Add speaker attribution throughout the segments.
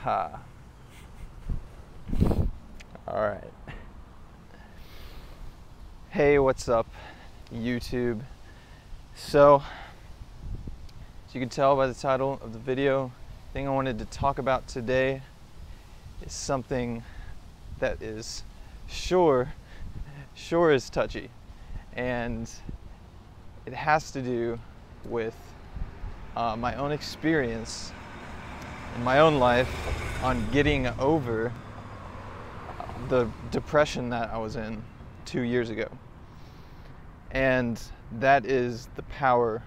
Speaker 1: Haha. All right. Hey, what's up, YouTube? So, as you can tell by the title of the video, the thing I wanted to talk about today is something that is sure is touchy, and it has to do with my own experience in my own life on getting over the depression that I was in 2 years ago. And that is the power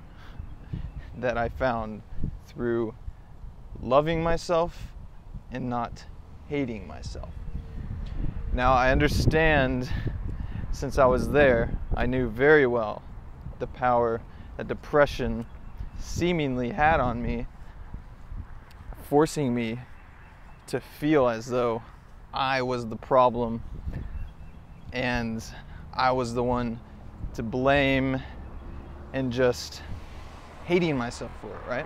Speaker 1: that I found through loving myself and not hating myself. Now, I understand, since I was there, I knew very well the power that depression seemingly had on me, forcing me to feel as though I was the problem and I was the one to blame, and just hating myself for it, right?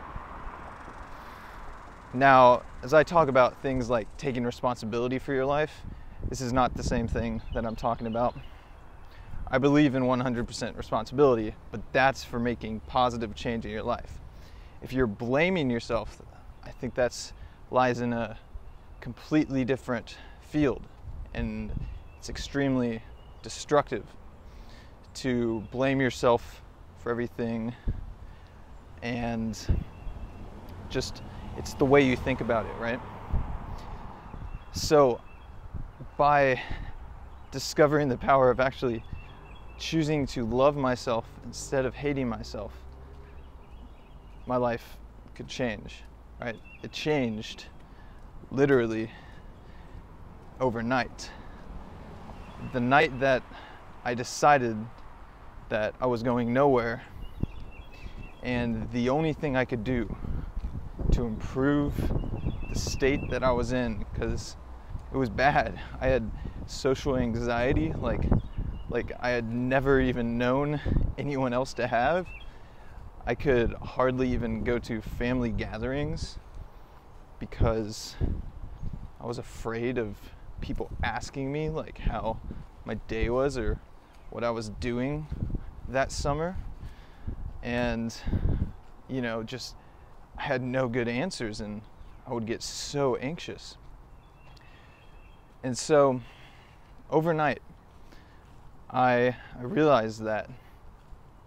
Speaker 1: Now, as I talk about things like taking responsibility for your life, this is not the same thing that I'm talking about. I believe in 100% responsibility, but that's for making positive change in your life. If you're blaming yourself, I think that's lies in a completely different field, and it's extremely destructive to blame yourself for everything, and just it's the way you think about it, right? So by discovering the power of actually choosing to love myself instead of hating myself, my life could change, right? It changed literally overnight. The night that I decided that I was going nowhere, and the only thing I could do to improve the state that I was in, because it was bad. I had social anxiety like I had never even known anyone else to have. I could hardly even go to family gatherings because I was afraid of people asking me like how my day was or what I was doing that summer. And just I had no good answers, and I would get so anxious. And so overnight I realized that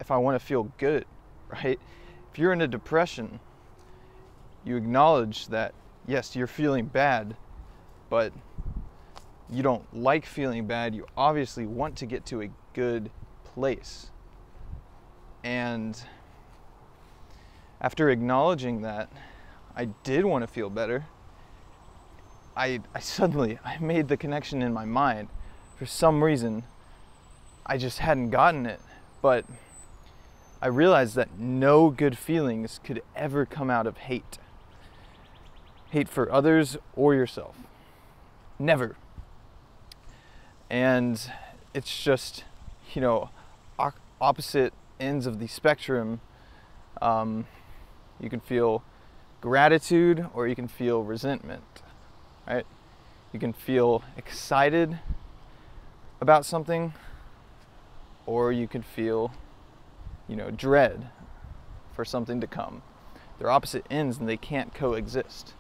Speaker 1: if I want to feel good, right? If you're in a depression, you acknowledge that yes, you're feeling bad, but you don't like feeling bad. You obviously want to get to a good place. And after acknowledging that I did want to feel better, I suddenly made the connection in my mind. For some reason, I just hadn't gotten it, but I realized that no good feelings could ever come out of hate. Hate for others or yourself. Never. And it's just, opposite ends of the spectrum. You can feel gratitude or you can feel resentment, right? You can feel excited about something, or you can feel, dread for something to come. They're opposite ends and they can't coexist.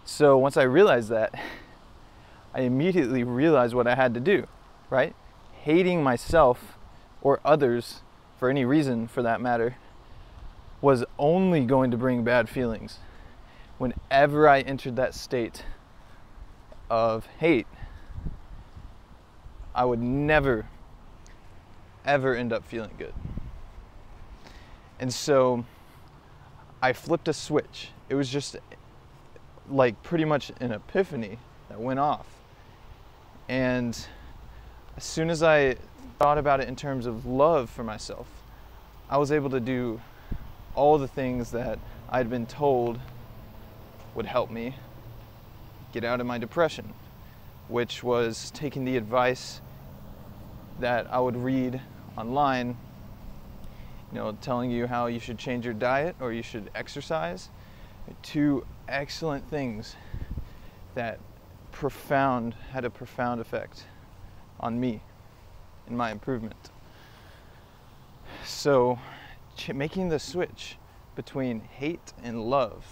Speaker 1: So once I realized that, I immediately realized what I had to do, right? Hating myself or others for any reason for that matter was only going to bring bad feelings. Whenever I entered that state of hate, I would never, ever end up feeling good. And so I flipped a switch. It was just like pretty much an epiphany that went off. And as soon as I thought about it in terms of love for myself, I was able to do all the things that I'd been told would help me get out of my depression, which was taking the advice that I would read online, telling you how you should change your diet or you should exercise. Two excellent things that had a profound effect on me in my improvement. So making the switch between hate and love,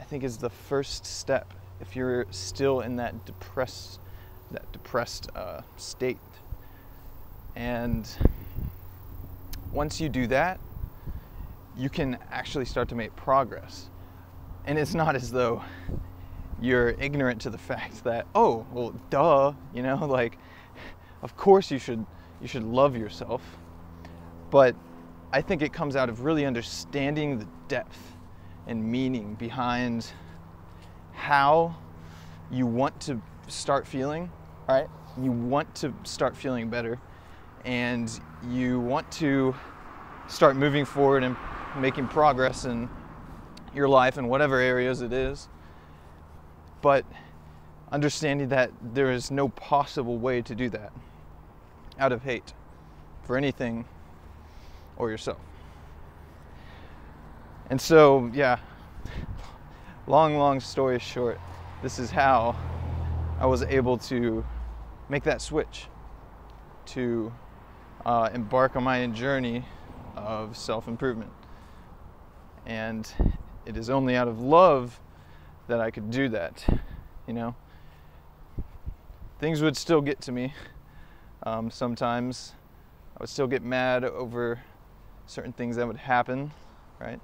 Speaker 1: I think, is the first step if you're still in that depressed state. And once you do that, you can actually start to make progress. And it's not as though you're ignorant to the fact that, oh, well, duh, you know, like, of course you should love yourself. But I think it comes out of really understanding the depth and meaning behind how you want to start feeling, right? You want to start feeling better, and you want to start moving forward and making progress in your life in whatever areas it is. But understanding that there is no possible way to do that out of hate for anything or yourself. And so, yeah, long story short, this is how I was able to make that switch to embark on my journey of self-improvement. And it is only out of love that I could do that, you know. Things would still get to me. Sometimes I would still get mad over certain things that would happen, right?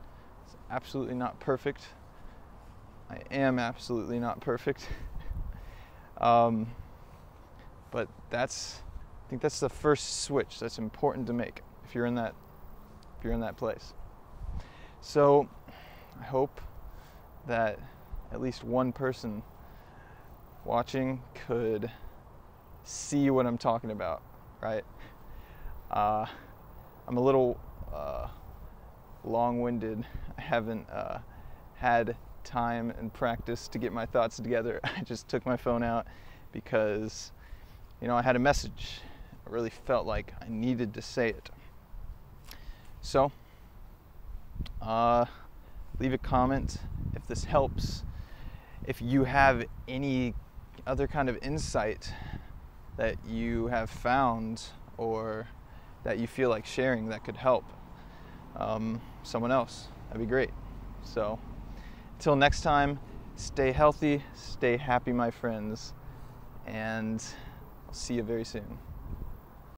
Speaker 1: It's absolutely not perfect. I am absolutely not perfect. But I think that's the first switch that's important to make if you're in that place. So I hope that at least one person watching could see what I'm talking about, right? I'm a little long-winded. I haven't had time and practice to get my thoughts together. I just took my phone out because, you know, I had a message. I really felt like I needed to say it. So, leave a comment if this helps. If you have any other kind of insight that you have found or that you feel like sharing that could help someone else, that'd be great. So, until next time, stay healthy, stay happy, my friends, and I'll see you very soon.